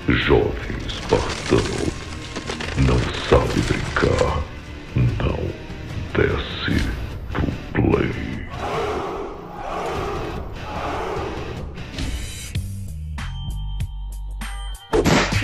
Jovem espartano, não sabe brincar, não desce pro play.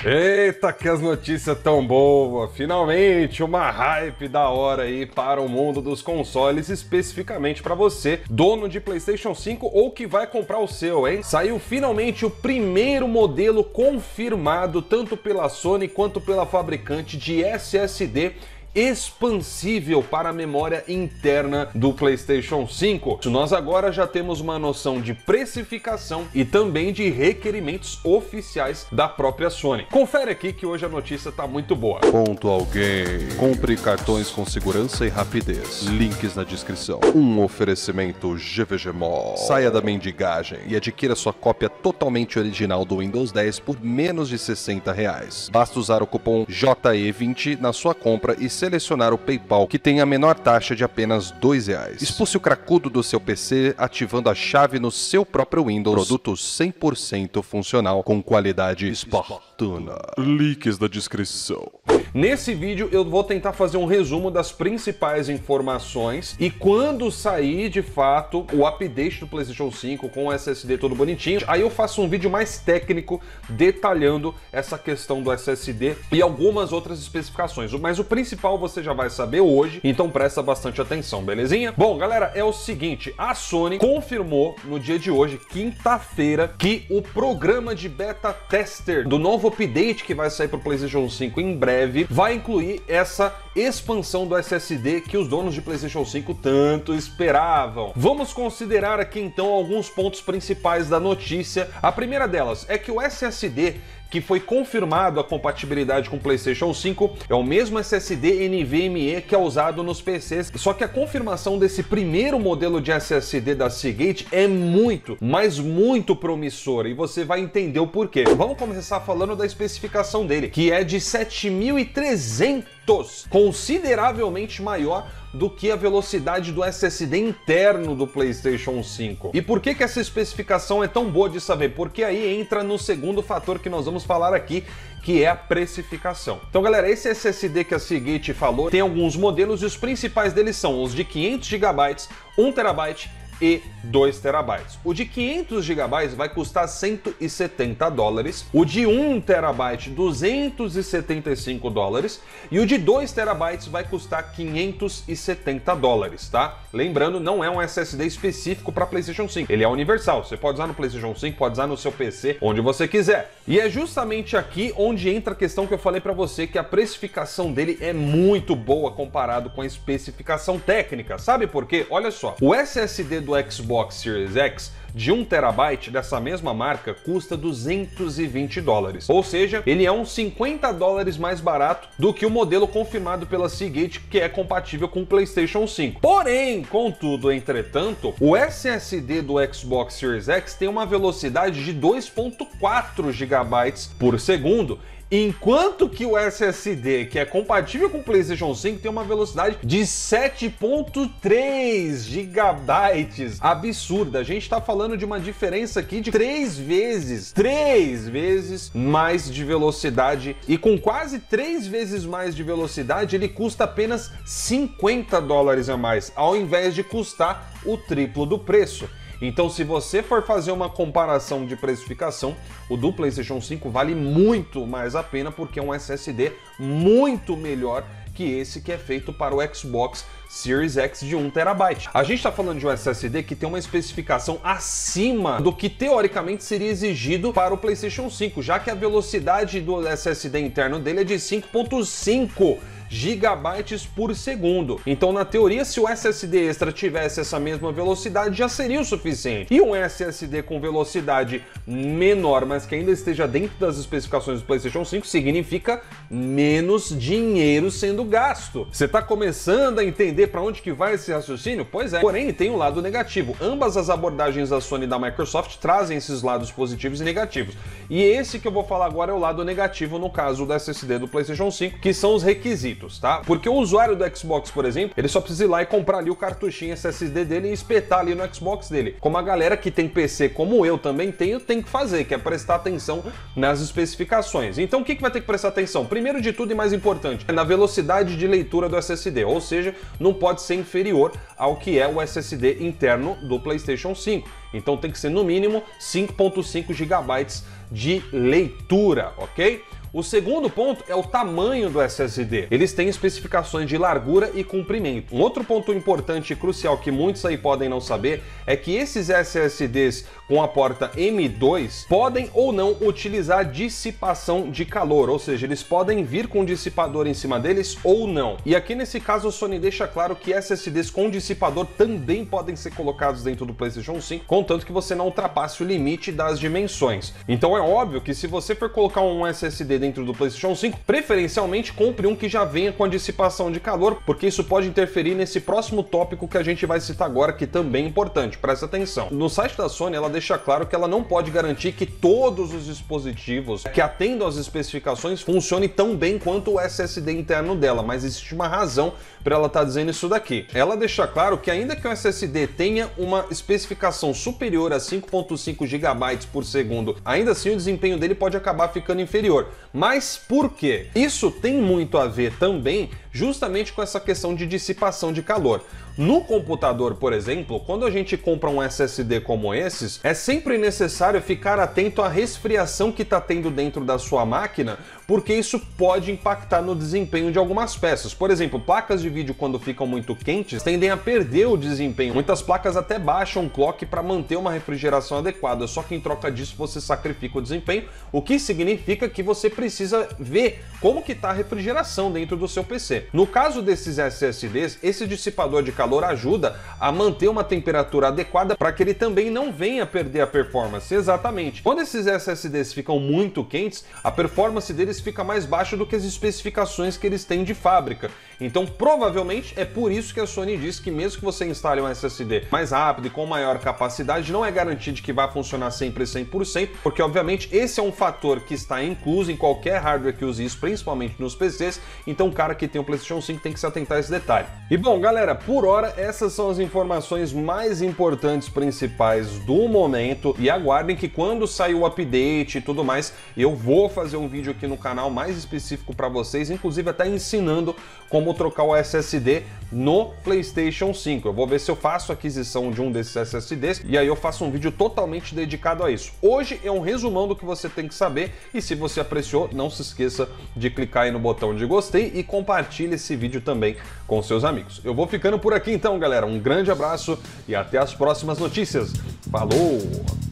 Eita, que as notícias tão boas! Finalmente uma hype da hora aí para o mundo dos consoles, especificamente para você, dono de PlayStation 5 ou que vai comprar o seu, hein? Saiu finalmente o primeiro modelo confirmado tanto pela Sony quanto pela fabricante de SSD expansível para a memória interna do PlayStation 5. Nós agora já temos uma noção de precificação e também de requerimentos oficiais da própria Sony. Confere aqui que hoje a notícia tá muito boa. Ponto alguém. Compre cartões com segurança e rapidez. Links na descrição. Um oferecimento GVG Mall. Saia da mendigagem e adquira sua cópia totalmente original do Windows 10 por menos de R$60. Basta usar o cupom JE20 na sua compra e selecionar o PayPal, que tem a menor taxa de apenas R$2. Expulse o cracudo do seu PC ativando a chave no seu próprio Windows. Produto 100% funcional com qualidade espartana. Links na descrição. Nesse vídeo eu vou tentar fazer um resumo das principais informações e quando sair de fato o update do PlayStation 5 com o SSD todo bonitinho, aí eu faço um vídeo mais técnico detalhando essa questão do SSD e algumas outras especificações. Mas o principal você já vai saber hoje, então presta bastante atenção, belezinha? Bom, galera, é o seguinte, a Sony confirmou no dia de hoje, quinta-feira, que o programa de beta tester do novo update que vai sair para o PlayStation 5 em breve vai incluir essa expansão do SSD que os donos de PlayStation 5 tanto esperavam. Vamos considerar aqui então alguns pontos principais da notícia. A primeira delas é que o SSD que foi confirmado a compatibilidade com o PlayStation 5 é o mesmo SSD NVMe que é usado nos PCs, só que a confirmação desse primeiro modelo de SSD da Seagate é muito, mas muito promissora e você vai entender o porquê. Vamos começar falando da especificação dele, que é de 7300, consideravelmente maior do que a velocidade do SSD interno do PlayStation 5. E por que essa especificação é tão boa de saber? Porque aí entra no segundo fator que nós vamos falar aqui, que é a precificação. Então, galera, esse SSD que a Seagate falou tem alguns modelos e os principais deles são os de 500 GB, 1 TB e 2 TB. O de 500 GB vai custar $170, o de 1 TB $275 e o de 2 TB vai custar $570, tá? Lembrando, não é um SSD específico para PlayStation 5, ele é universal, você pode usar no PlayStation 5, pode usar no seu PC, onde você quiser. E é justamente aqui onde entra a questão que eu falei para você, que a precificação dele é muito boa comparado com a especificação técnica. Sabe por quê? Olha só, o SSD do Xbox Series X de 1 TB dessa mesma marca custa $220, ou seja, ele é uns $50 mais barato do que o modelo confirmado pela Seagate, que é compatível com o PlayStation 5. Porém, contudo, entretanto, o SSD do Xbox Series X tem uma velocidade de 2.4 GB por segundo, enquanto que o SSD, que é compatível com o PlayStation 5, tem uma velocidade de 7.3 GB. Absurda. A gente tá falando de uma diferença aqui de 3 vezes mais de velocidade, e com quase 3 vezes mais de velocidade, ele custa apenas $50 a mais, ao invés de custar o triplo do preço. Então, se você for fazer uma comparação de precificação, o do PlayStation 5 vale muito mais a pena, porque é um SSD muito melhor que esse que é feito para o Xbox Series X de 1 TB. A gente está falando de um SSD que tem uma especificação acima do que teoricamente seria exigido para o PlayStation 5, já que a velocidade do SSD interno dele é de 5.5 gigabytes por segundo. Então, na teoria, se o SSD extra tivesse essa mesma velocidade, já seria o suficiente. E um SSD com velocidade menor, mas que ainda esteja dentro das especificações do PlayStation 5, significa menos dinheiro sendo gasto. Você está começando a entender para onde que vai esse raciocínio? Pois é. Porém, tem um lado negativo. Ambas as abordagens da Sony e da Microsoft trazem esses lados positivos e negativos. E esse que eu vou falar agora é o lado negativo no caso do SSD do PlayStation 5, que são os requisitos. muitos, tá? Porque o usuário do Xbox, por exemplo, ele só precisa ir lá e comprar ali o cartuchinho SSD dele e espetar ali no Xbox dele. Como a galera que tem PC, como eu também tenho, tem que fazer, que é prestar atenção nas especificações. Então o que vai ter que prestar atenção? Primeiro de tudo e mais importante, é na velocidade de leitura do SSD, ou seja, não pode ser inferior ao que é o SSD interno do PlayStation 5. Então tem que ser no mínimo 5.5 GB de leitura, ok? O segundo ponto é o tamanho do SSD. Eles têm especificações de largura e comprimento. Um outro ponto importante e crucial que muitos aí podem não saber é que esses SSDs com a porta M2 podem ou não utilizar dissipação de calor, ou seja, eles podem vir com um dissipador em cima deles ou não. E aqui nesse caso a Sony deixa claro que SSDs com dissipador também podem ser colocados dentro do PlayStation 5, contanto que você não ultrapasse o limite das dimensões. Então é óbvio que se você for colocar um SSD dentro do PlayStation 5, preferencialmente compre um que já venha com a dissipação de calor, porque isso pode interferir nesse próximo tópico que a gente vai citar agora, que também é importante, presta atenção. No site da Sony, ela deixa claro que ela não pode garantir que todos os dispositivos que atendam às especificações funcionem tão bem quanto o SSD interno dela, mas existe uma razão para ela estar dizendo isso daqui. Ela deixa claro que ainda que o SSD tenha uma especificação superior a 5.5 GB por segundo, ainda assim o desempenho dele pode acabar ficando inferior. Mas por quê? Isso tem muito a ver também justamente com essa questão de dissipação de calor. No computador, por exemplo, quando a gente compra um SSD como esses, é sempre necessário ficar atento à resfriação que está tendo dentro da sua máquina, porque isso pode impactar no desempenho de algumas peças. Por exemplo, placas de vídeo quando ficam muito quentes tendem a perder o desempenho. Muitas placas até baixam o clock para manter uma refrigeração adequada, só que em troca disso você sacrifica o desempenho, o que significa que você precisa ver como que está a refrigeração dentro do seu PC. No caso desses SSDs, esse dissipador de calor ajuda a manter uma temperatura adequada para que ele também não venha perder a performance. Exatamente. Quando esses SSDs ficam muito quentes, a performance deles fica mais baixa do que as especificações que eles têm de fábrica. Então, provavelmente, é por isso que a Sony diz que mesmo que você instale um SSD mais rápido e com maior capacidade, não é garantido que vai funcionar sempre 100%, porque, obviamente, esse é um fator que está incluso em qualquer hardware que use isso, principalmente nos PCs, então o cara que tem o PlayStation 5 tem que se atentar a esse detalhe. E bom, galera, por hora, essas são as informações mais importantes principais do momento, e aguardem que quando sair o update e tudo mais, eu vou fazer um vídeo aqui no canal mais específico para vocês, inclusive até ensinando como trocar o SSD no PlayStation 5. Eu vou ver se eu faço aquisição de um desses SSDs e aí eu faço um vídeo totalmente dedicado a isso. Hoje é um resumão do que você tem que saber, e se você apreciou, não se esqueça de clicar aí no botão de gostei e compartilhe esse vídeo também com seus amigos. Eu vou ficando por aqui então, galera. Um grande abraço e até as próximas notícias. Falou!